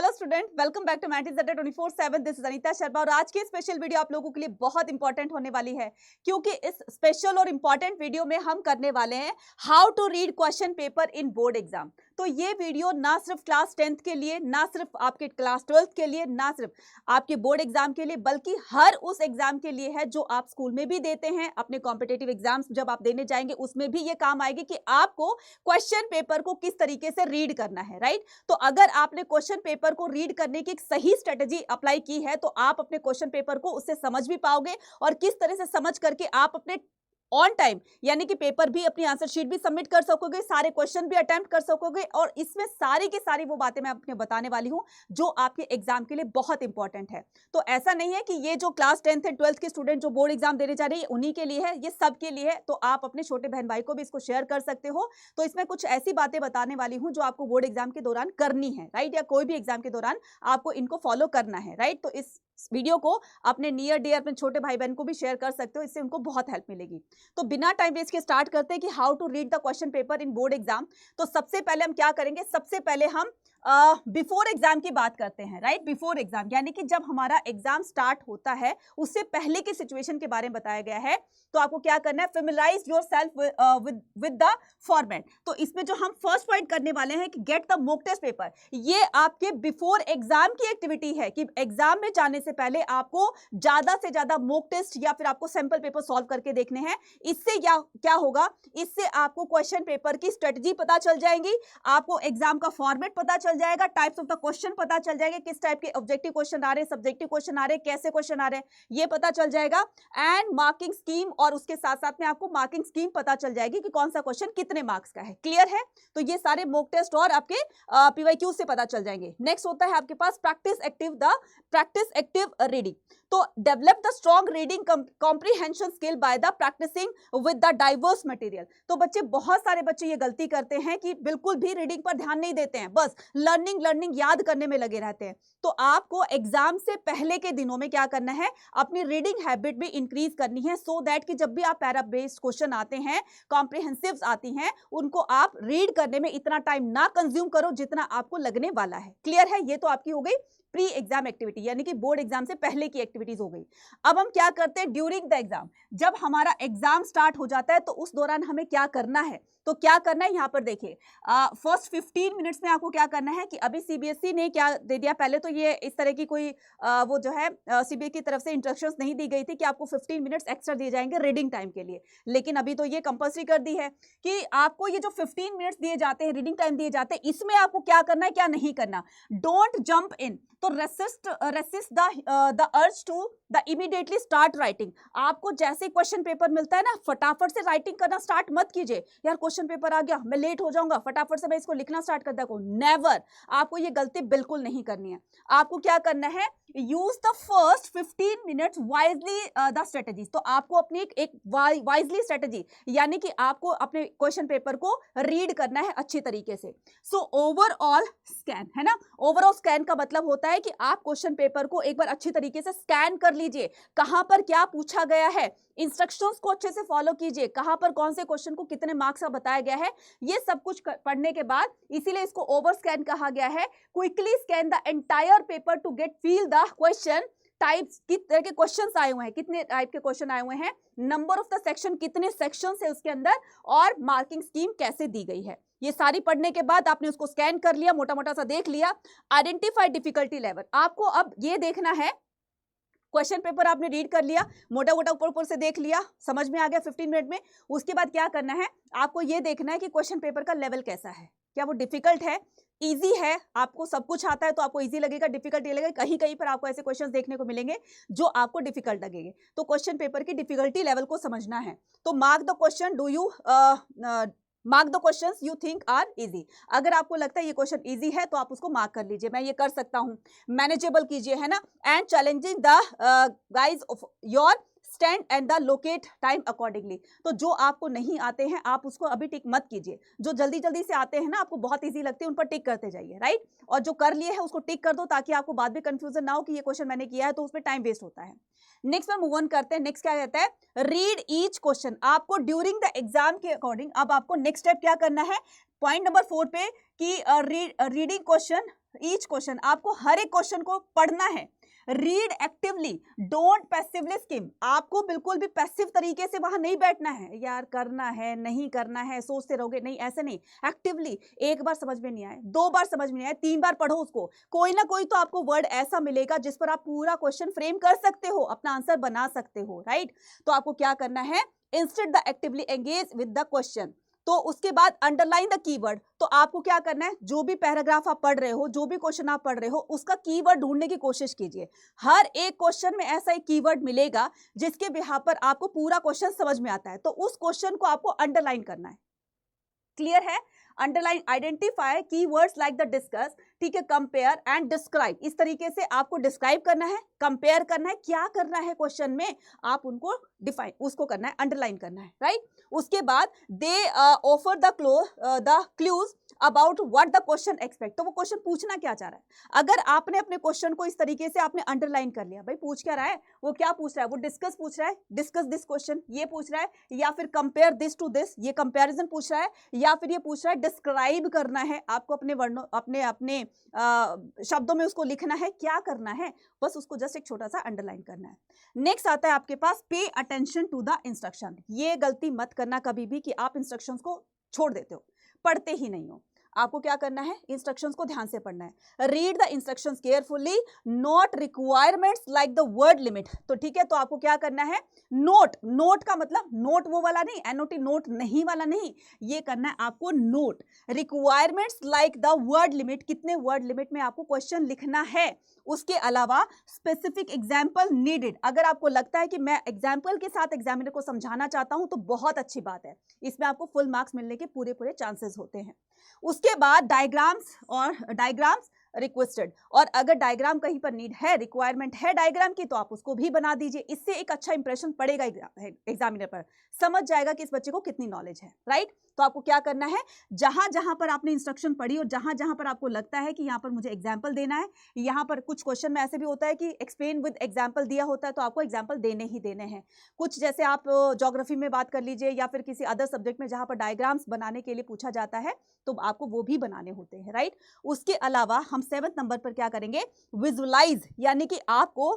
Hello student, welcome back to maths Adda 24/7। This is Anita Sharma और आज की स्पेशल वीडियो आप लोगों के लिए बहुत इंपॉर्टेंट होने वाली है, क्योंकि इस स्पेशल और इंपॉर्टेंट वीडियो में हम करने वाले हैं how to read question paper in board exam. तो ये वीडियो ना सिर्फ क्लास 10th के लिए, ना सिर्फ आपके क्लास 12th के लिए, ना सिर्फ आपके बोर्ड एग्जाम के लिए, बल्कि हर उस एग्जाम के लिए है जो आप स्कूल में भी देते हैं। अपने कॉम्पिटेटिव एग्जाम्स जब आप देने जाएंगे उसमें भी ये काम आएगी कि आपको क्वेश्चन पेपर को किस तरीके से रीड करना है, राइट। तो अगर आपने क्वेश्चन पेपर को रीड करने की एक सही स्ट्रेटजी अप्लाई की है तो आप अपने क्वेश्चन पेपर को उससे समझ भी पाओगे और किस तरह से समझ करके आप अपने ऑन टाइम यानी कि पेपर भी, अपनी आंसर शीट भी सबमिट कर सकोगे, सारे क्वेश्चन भी अटेम्प्ट कर सकोगे। और इसमें सारी की सारी वो बातें मैं आपको बताने वाली हूं जो आपके एग्जाम के लिए बहुत इंपॉर्टेंट है। तो ऐसा नहीं है कि ये जो क्लास 10th एंड 12th के स्टूडेंट जो बोर्ड एग्जाम देने जा रहे हैं उन्हीं के लिए है, ये सब के लिए है। तो आप अपने छोटे बहन भाई को भी इसको शेयर कर सकते हो। तो इसमें कुछ ऐसी बातें बताने वाली हूं जो आपको बोर्ड एग्जाम के दौरान करनी है, राइट, या कोई भी एग्जाम के दौरान आपको इनको फॉलो करना है, राइट। तो इस वीडियो को अपने नियर डियर अपने छोटे भाई बहन को भी शेयर कर सकते हो, इससे उनको बहुत हेल्प मिलेगी। तो बिना टाइम वेस्ट के स्टार्ट करते हैं कि how to read the question paper in board exam. तो सबसे पहले हम क्या करेंगे, सबसे पहले हम बिफोर एग्जाम की बात करते हैं, राइट। बिफोर एग्जाम यानी कि जब हमारा एग्जाम स्टार्ट होता है उससे पहले की सिचुएशन के बारे में बताया गया है। तो आपको क्या करना है, familiarise yourself with the format. तो इसमें जो हम फर्स्ट पॉइंट करने वाले हैं कि get the mock test paper, ये आपके बिफोर एग्जाम की एक्टिविटी है कि एग्जाम में जाने से पहले आपको ज्यादा से ज्यादा मॉक टेस्ट या फिर आपको सैंपल पेपर सॉल्व करके देखने हैं। इससे क्या होगा, इससे आपको क्वेश्चन पेपर की स्ट्रेटजी पता चल जाएगी, आपको एग्जाम का फॉर्मेट पता चल जाएगा, टाइप्स ऑफ द क्वेश्चन पता चल जाएगा, किस टाइप के ऑब्जेक्टिव क्वेश्चन आ रहे हैं, सब्जेक्टिव क्वेश्चन आ रहे हैं, कैसे क्वेश्चन आ रहे हैं, ये पता चल जाएगा। एंड मार्किंग स्कीम, और उसके साथ साथ में आपको मार्किंग स्कीम पता चल जाएगी कि कौन सा क्वेश्चन कितने मार्क्स का है। क्लियर है? तो ये सारे मॉक टेस्ट और आपके पीवाईक्यू से पता चल जाएंगे। नेक्स्ट होता है आपके पास प्रैक्टिस एक्टिव रीडिंग। तो develop the strong reading comprehension skill by the practising with the diverse material. तो बच्चे, बहुत सारे बच्चे ये गलती करते हैं कि बिल्कुल भी रीडिंग पर ध्यान नहीं देते हैं, बस लर्निंग याद करने में लगे रहते हैं। तो आपको एग्जाम से पहले के दिनों में क्या करना है, अपनी रीडिंग हैबिट भी इंक्रीज करनी है, सो दैट कि जब भी आप पैरा बेस्ड क्वेश्चन आते हैं, कॉम्प्रिहेंसिव्स आती हैं, उनको आप रीड करने में इतना टाइम ना कंज्यूम करो जितना आपको लगने वाला है। क्लियर है? ये तो आपकी हो गई प्री एग्जाम एक्टिविटी, यानी कि बोर्ड एग्जाम से पहले की एक्टिविटीज हो गई। अब हम क्या करते हैं ड्यूरिंग द एग्जाम, जब हमारा एग्जाम स्टार्ट हो जाता है तो उस दौरान हमें क्या करना है। तो क्या करना है, यहाँ पर देखिए, फर्स्ट 15 मिनट्स में आपको क्या करना है कि अभी सीबीएसई ने क्या दे दिया, पहले तो ये इस तरह की कोई वो जो है सीबीएसई की तरफ से इंस्ट्रक्शंस नहीं दी गई थी कि आपको 15 मिनट्स एक्स्ट्रा दिए जाएंगे रीडिंग टाइम के लिए, लेकिन अभी तो ये कंपल्सरी कर दी है कि आपको ये जो 15 मिनट्स दिए जाते हैं, रीडिंग टाइम दिए जाते हैं, इसमें आपको क्या करना है, क्या नहीं करना। डोंट जंप इन, तो resist the urge to the immediately start writing. आपको जैसे क्वेश्चन पेपर मिलता है ना, फटाफट से राइटिंग करना स्टार्ट मत कीजिए, यार क्वेश्चन पेपर आ गया, मैं लेट हो जाऊंगा, फटाफट से मैं इसको लिखना स्टार्ट कर दूंगा। नेवर, आपको ये गलती बिल्कुल नहीं करनी है। आपको क्या करना है, use the first 15 minutes wisely the strategies. तो आपको अपनी एक वाइजली स्ट्रेटजी, यानी कि आपको अपने क्वेश्चन पेपर को रीड करना है अच्छी तरीके से। सो ओवरऑल स्कैन, है ना, ओवरऑल स्कैन का मतलब होता है कि आप क्वेश्चन पेपर को एक बार अच्छी तरीके से स्कैन कर लीजिए, कहां पर क्या पूछा गया है, इंस्ट्रक्शंस को अच्छे से फॉलो कीजिए, कहां पर कौन से क्वेश्चन को कितने मार्क्स का बताया गया है, ये सब कुछ पढ़ने के बाद, इसीलिए इसको ओवर स्कैन कहा गया है। Quickly scan the entire paper to get feel the question types, किस तरह के क्वेश्चंस आए हुए हैं, कितने टाइप के क्वेश्चन आए हुए हैं, नंबर ऑफ द सेक्शन, कितने सेक्शंस है उसके अंदर, और मार्किंग स्कीम कैसे दी गई है। ये सारी पढ़ने के बाद आपने उसको स्कैन कर लिया, मोटा मोटा सा देख लिया। आइडेंटिफाई डिफिकल्टी लेवल, आपको अब ये देखना है, क्वेश्चन पेपर आपने रीड कर लिया, मोटा मोटा ऊपर से देख लिया, समझ में आ गया 15 मिनट में। उसके बाद क्या करना है, आपको ये देखना है कि क्वेश्चन पेपर का लेवल कैसा है, क्या वो डिफिकल्ट है, इजी है, आपको सब कुछ आता है तो आपको इजी लगेगा, डिफिकल्ट ये लगेगा। कहीं कहीं पर आपको ऐसे क्वेश्चंस देखने को मिलेंगे जो आपको डिफिकल्ट लगेंगे। तो क्वेश्चन पेपर की डिफिकल्टी लेवल को समझना है। तो mark the question, do you mark the questions you think are easy. अगर आपको लगता है ये क्वेश्चन इजी है तो आप उसको मार्क कर लीजिए, मैं ये कर सकता हूँ। मैनेजेबल कीजिए, है ना, and challenging the guys of your stand and the locate time accordingly. तो जो आपको नहीं आते हैं आप उसको अभी टिक मत कीजिए, जो जल्दी जल्दी से आते हैं ना, आपको बहुत इजी लगते हैं, उन पर टिक करते जाइए, राइट। और जो कर लिए हैं उसको टिक कर दो, ताकि आपको बाद में कंफ्यूजन ना हो कि ये क्वेश्चन मैंने किया है, तो उसमें टाइम वेस्ट होता है। नेक्स्ट में मूव ऑन करते हैं। नेक्स्ट क्या कहता है, रीड ईच क्वेश्चन। आपको ड्यूरिंग द एग्जाम के अकॉर्डिंग अब आपको नेक्स्ट स्टेप क्या करना है, पॉइंट नंबर 4 पे कि रीडिंग क्वेश्चन ईच क्वेश्चन, आपको हर एक क्वेश्चन को पढ़ना है। Read actively, don't passively scheme. आपको बिल्कुल भी पैसिव तरीके से वहां नहीं बैठना है, यार करना है नहीं करना है सोचते रहोगे, नहीं ऐसे नहीं। एक्टिवली, एक बार समझ में नहीं आए, 2 बार समझ में नहीं आए, 3 बार पढ़ो उसको। कोई ना कोई तो आपको वर्ड ऐसा मिलेगा जिस पर आप पूरा क्वेश्चन फ्रेम कर सकते हो, अपना आंसर बना सकते हो, राइट। तो आपको क्या करना है, instead the actively engage with the question. तो उसके बाद अंडरलाइन द कीवर्ड। तो आपको क्या करना है, जो भी पैराग्राफ आप पढ़ रहे हो, जो भी क्वेश्चन आप पढ़ रहे हो, उसका कीवर्ड ढूंढने की कोशिश कीजिए। हर एक क्वेश्चन में ऐसा एक कीवर्ड मिलेगा जिसके बिहार पर आपको पूरा क्वेश्चन समझ में आता है, तो उस क्वेश्चन को आपको अंडरलाइन करना है। क्लियर है? Underline, identify keywords like the discuss, ठीक है, कंपेयर एंड डिस्क्राइब। इस तरीके से आपको डिस्क्राइब करना है, कंपेयर करना है, क्या करना है क्वेश्चन में, आप उनको डिफाइन, उसको करना है, अंडरलाइन करना है, राइट। उसके बाद दे offer the clues about what the question expect. तो वो क्वेश्चन पूछना क्या चाह रहा है। अगर आपने अपने क्वेश्चन को इस तरीके से आपने अंडरलाइन कर लिया, भाई पूछ क्या रहा है, वो क्या पूछ रहा है, वो डिस्कस पूछ रहा है, डिस्कस दिस क्वेश्चन ये पूछ रहा है, या फिर कंपेयर दिस टू दिस, ये कंपैरिजन पूछ रहा है, या फिर ये पूछ रहा है डिस्क्राइब करना है, आपको अपने वर्णों, अपने शब्दों में उसको लिखना है, क्या करना है, बस उसको जस्ट एक छोटा सा अंडरलाइन करना है। नेक्स्ट आता है आपके पास pay attention to the instruction. ये गलती मत करना कभी भी कि आप इंस्ट्रक्शंस को छोड़ देते हो, पढ़ते ही नहीं हो। आपको क्या करना है, इंस्ट्रक्शंस को ध्यान से पढ़ना है। Read the instructions carefully, note requirements like the word limit. तो ठीक है, तो आपको क्या करना है, नोट, नोट का मतलब नोट वो वाला नहीं, एनओटी नोट नहीं वाला नहीं, ये करना है आपको note. Requirements like the word limit, कितने वर्ड लिमिट में आपको क्वेश्चन लिखना है। उसके अलावा स्पेसिफिक एग्जाम्पल नीडेड। अगर आपको लगता है कि मैं एग्जाम्पल के साथ एग्जामिनर को समझाना चाहता हूं तो बहुत अच्छी बात है, इसमें आपको फुल मार्क्स मिलने के पूरे चांसेस होते हैं। उसके बाद डायग्राम्स रिक्वेस्टेड, और अगर डायग्राम कहीं पर नीड है, रिक्वायरमेंट है डायग्राम की, तो आप उसको भी बना दीजिए। इससे एक अच्छा इंप्रेशन पड़ेगा एग्जामिनर पर, समझ जाएगा कि इस बच्चे को कितनी नॉलेज है, राइट। तो आपको क्या करना है, जहां जहां पर आपने इंस्ट्रक्शन पढ़ी और जहां जहां पर आपको लगता है कि यहां पर मुझे एग्जाम्पल देना है, यहां पर कुछ क्वेश्चन में ऐसे भी होता है कि एक्सप्लेन विद एग्जाम्पल दिया होता है, तो आपको एग्जाम्पल देने ही देने हैं। कुछ जैसे आप ज्योग्राफी में बात कर लीजिए या फिर किसी अदर सब्जेक्ट में जहां पर डायग्राम्स बनाने के लिए पूछा जाता है, तो आपको वो भी बनाने होते हैं, राइट। उसके अलावा हम 7वें नंबर पर क्या करेंगे, विजुअलाइज, यानी कि आपको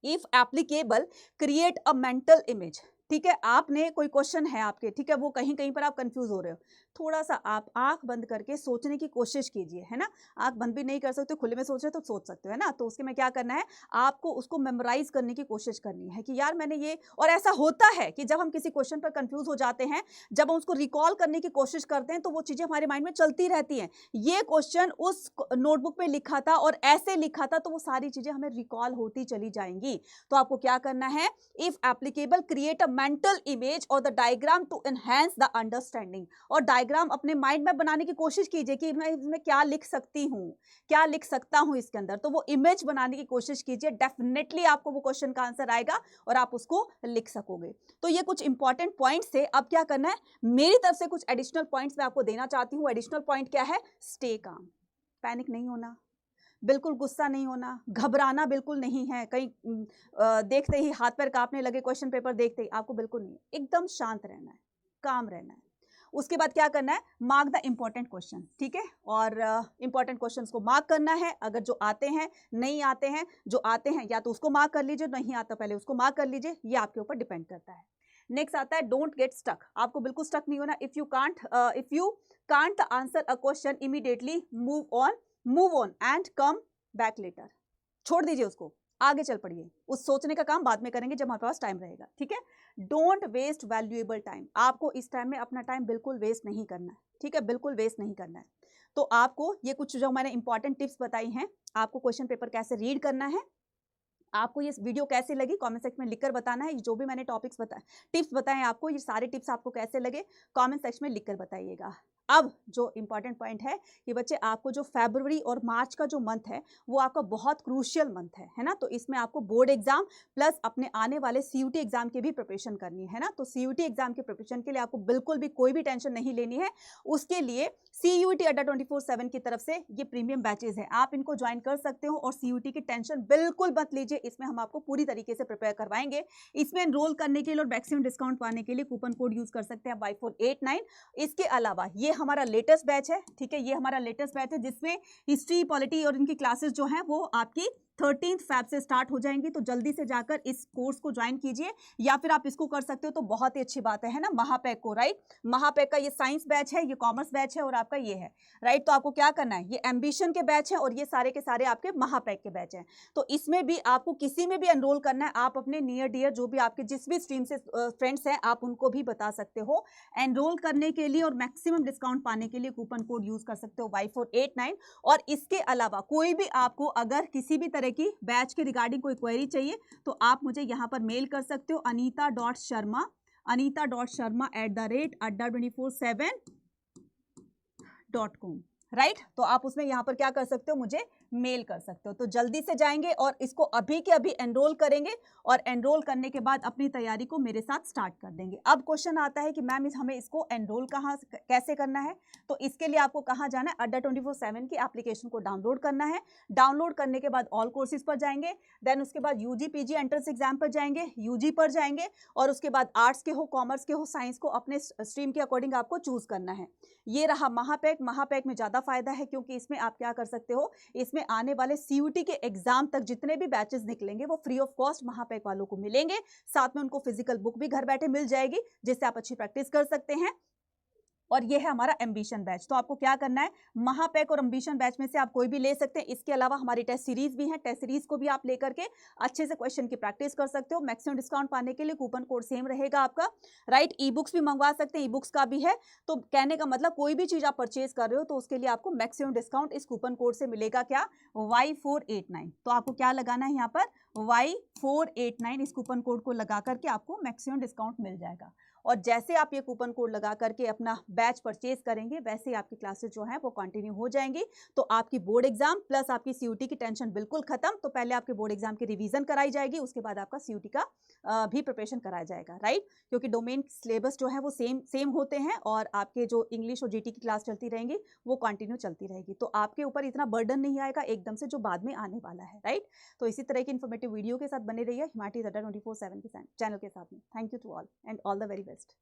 if applicable create a mental image. ठीक है, आपने कोई क्वेश्चन है आपके, ठीक है, वो कहीं कहीं पर आप कंफ्यूज हो रहे हो, थोड़ा सा आप आंख बंद करके सोचने की कोशिश कीजिए, है ना। आंख बंद भी नहीं कर सकते, खुले में सोच रहे तो सोच सकते हो, है ना। तो उसके में क्या करना है, आपको उसको मेमोराइज करने की कोशिश करनी है कि यार मैंने ये, और ऐसा होता है कि जब हम किसी क्वेश्चन पर कंफ्यूज हो जाते हैं, जब हम उसको रिकॉल करने की कोशिश करते हैं, तो वो चीजें हमारे माइंड में चलती रहती हैं। ये क्वेश्चन उस नोटबुक में लिखा था और ऐसे लिखा था, तो वो सारी चीजें हमें रिकॉल होती चली जाएंगी। तो आपको क्या करना है, if applicable create a mental image और the diagram to enhance the understanding. और डायग्राम अपने माइंड में बनाने की कोशिश कीजिए कि मैं इसमें क्या लिख सकती हूँ, क्या लिख सकता हूँ इसके अंदर, तो वो इमेज बनाने की कोशिश कीजिए। डेफिनेटली आपको वो क्वेश्चन का आंसर आएगा और आप उसको लिख सकोगे। तो ये कुछ इंपॉर्टेंट पॉइंट्स थे। अब क्या करना है, मेरी तरफ से कुछ एडिशनल पॉइंट्स मैं आपको देना चाहती हूँ। एडिशनल पॉइंट क्या है, स्टे काम, पैनिक नहीं होना, बिल्कुल गुस्सा नहीं होना, घबराना बिल्कुल नहीं है। कहीं देखते ही हाथ पैर कांपने लगे, क्वेश्चन पेपर देखते ही, आपको बिल्कुल नहीं, एकदम शांत रहना है, काम रहना है। उसके बाद क्या करना है, मार्क द इंपॉर्टेंट क्वेश्चन, ठीक है, और इंपॉर्टेंट क्वेश्चंस को मार्क करना है। अगर जो आते हैं, नहीं आते हैं, जो आते हैं या तो उसको मार्क कर लीजिए, नहीं आता पहले उसको मार्क कर लीजिए, ये आपके ऊपर डिपेंड करता है। नेक्स्ट आता है डोंट गेट स्टक। आपको बिल्कुल स्टक नहीं होना। If you can't answer a question immediately move on and come back later. छोड़ दीजिए उसको, आगे चल पड़िए। उस सोचने का काम बाद में करेंगे जब हमारे पास टाइम रहेगा, ठीक है। Don't waste valuable time. आपको इस टाइम में अपना टाइम बिल्कुल वेस्ट नहीं करना है, ठीक है, बिल्कुल वेस्ट नहीं करना है। तो आपको ये कुछ जो मैंने इंपॉर्टेंट टिप्स बताई हैं, आपको क्वेश्चन पेपर कैसे रीड करना है, आपको ये वीडियो कैसे लगी कमेंट सेक्शन में लिखकर बताना है। जो भी मैंने टिप्स बताए आपको, ये सारे टिप्स आपको कैसे लगे कमेंट सेक्शन में लिखकर बताइएगा। अब जो इंपॉर्टेंट पॉइंट है कि बच्चे, आपको जो फरवरी और मार्च का जो मंथ है वो आपका बहुत क्रूशियल मंथ है ना। तो इसमें आपको बोर्ड एग्जाम प्लस अपने आने वाले सीयूटी एग्जाम की भी प्रिपरेशन करनी है ना। तो सीयूटी एग्जाम के प्रिपरेशन के लिए आपको बिल्कुल भी कोई भी टेंशन नहीं लेनी है। उसके लिए सीयूटी अड्डा 24/7 की तरफ से ये प्रीमियम बैचेज है, आप इनको ज्वाइन कर सकते हो और सीयूटी की टेंशन बिल्कुल मत लीजिए। इसमें हम आपको पूरी तरीके से प्रिपेयर करवाएंगे। इसमें एनरोल करने के लिए और मैक्सिमम डिस्काउंट पाने के लिए कूपन कोड यूज कर सकते हैं Y489। इसके अलावा ये ये हमारा लेटेस्ट बैच है, ठीक है, ये हमारा लेटेस्ट बैच है जिसमें हिस्ट्री, पॉलिटी और इनकी क्लासेस जो हैं वो आपकी 13 फैब से स्टार्ट हो जाएंगी। तो जल्दी से जाकर इस कोर्स को ज्वाइन कीजिए, या फिर आप इसको कर सकते हो तो बहुत ही अच्छी बात है ना, महापैक को, राइट। महापैक का ये साइंस बैच है, ये कॉमर्स बैच है और आपका ये है, राइट। तो आपको क्या करना है, ये एम्बिशन के बैच है और ये सारे के सारे आपके महापैक के बैच हैं। तो इसमें भी आपको किसी में भी एनरोल करना है, आप अपने नियर डियर जो भी आपके जिस भी स्ट्रीम से फ्रेंड्स हैं आप उनको भी बता सकते हो। एनरोल करने के लिए और मैक्सिमम डिस्काउंट पाने के लिए कूपन कोड यूज कर सकते हो Y489। और इसके अलावा कोई भी आपको अगर किसी भी तरह की बैच के रिगार्डिंग कोई क्वेरी चाहिए तो आप मुझे यहाँ पर मेल कर सकते हो anita.sharma@adda247.com, राइट। तो आप उसमें यहाँ पर क्या कर सकते हो, मुझे मेल कर सकते हो। तो जल्दी से जाएंगे और इसको अभी के अभी एनरोल करेंगे और एनरोल करने के बाद अपनी तैयारी को मेरे साथ स्टार्ट कर देंगे। अब क्वेश्चन आता है कि मैम हमें इसको एनरोल कहाँ कैसे करना है। तो इसके लिए आपको कहाँ जाना है, अड्डा 24/7 की एप्लीकेशन को डाउनलोड करना है। डाउनलोड करने के बाद ऑल कोर्सेज पर जाएंगे, देन उसके बाद यूजी पीजी एंट्रेंस एग्जाम पर जाएंगे, यूजी पर जाएंगे और उसके बाद आर्ट्स के हो, कॉमर्स के हो, साइंस को अपने स्ट्रीम के अकॉर्डिंग आपको चूज करना है। ये रहा महापैक। महापैक में ज़्यादा फायदा है क्योंकि इसमें आप क्या कर सकते हो, इसमें आने वाले सीयूटी के एग्जाम तक जितने भी बैचेस निकलेंगे वो फ्री ऑफ कॉस्ट महापैक वालों को मिलेंगे। साथ में उनको फिजिकल बुक भी घर बैठे मिल जाएगी जिससे आप अच्छी प्रैक्टिस कर सकते हैं। और ये है हमारा एम्बिशन बैच। तो आपको क्या करना है, महापैक और एम्बिशन बैच में से आप कोई भी ले सकते हैं। इसके अलावा हमारी टेस्ट सीरीज भी है, टेस्ट सीरीज को भी आप लेकर के अच्छे से क्वेश्चन की प्रैक्टिस कर सकते हो। मैक्सिमम डिस्काउंट पाने के लिए कूपन कोड सेम रहेगा आपका, राइट। ई बुक्स भी मंगवा सकते हैं, ई बुक्स का भी है। तो कहने का मतलब कोई भी चीज आप परचेज कर रहे हो तो उसके लिए आपको मैक्सिमम डिस्काउंट इस कूपन कोड से मिलेगा, क्या, Y489। तो आपको क्या लगाना है यहाँ पर, Y489 इस कूपन कोड को लगा करके आपको मैक्सिमम डिस्काउंट मिल जाएगा। और जैसे आप ये कूपन कोड लगा करके अपना बैच परचेज करेंगे वैसे ही आपकी क्लासेस जो है वो कंटिन्यू हो जाएंगी। तो आपकी बोर्ड एग्जाम प्लस आपकी सीयूटी की टेंशन बिल्कुल खत्म। तो पहले आपके बोर्ड एग्जाम की रिवीजन कराई जाएगी, उसके बाद आपका सीयूटी का भी प्रिपरेशन कराया जाएगा, राइट। क्योंकि डोमेन सिलेबस जो है वो सेम होते हैं और आपके जो इंग्लिश और जीटी की क्लास चलती रहेंगी वो कंटिन्यू चलती रहेगी। तो आपके ऊपर इतना बर्डन नहीं आएगा एकदम से जो बाद में आने वाला है, राइट। तो इसी तरह की इन्फॉर्मेटिव वीडियो के साथ बने रहिए हिमाटी अड्डा 24/7 के चैनल के साथ में। Thank you to all and all the very best.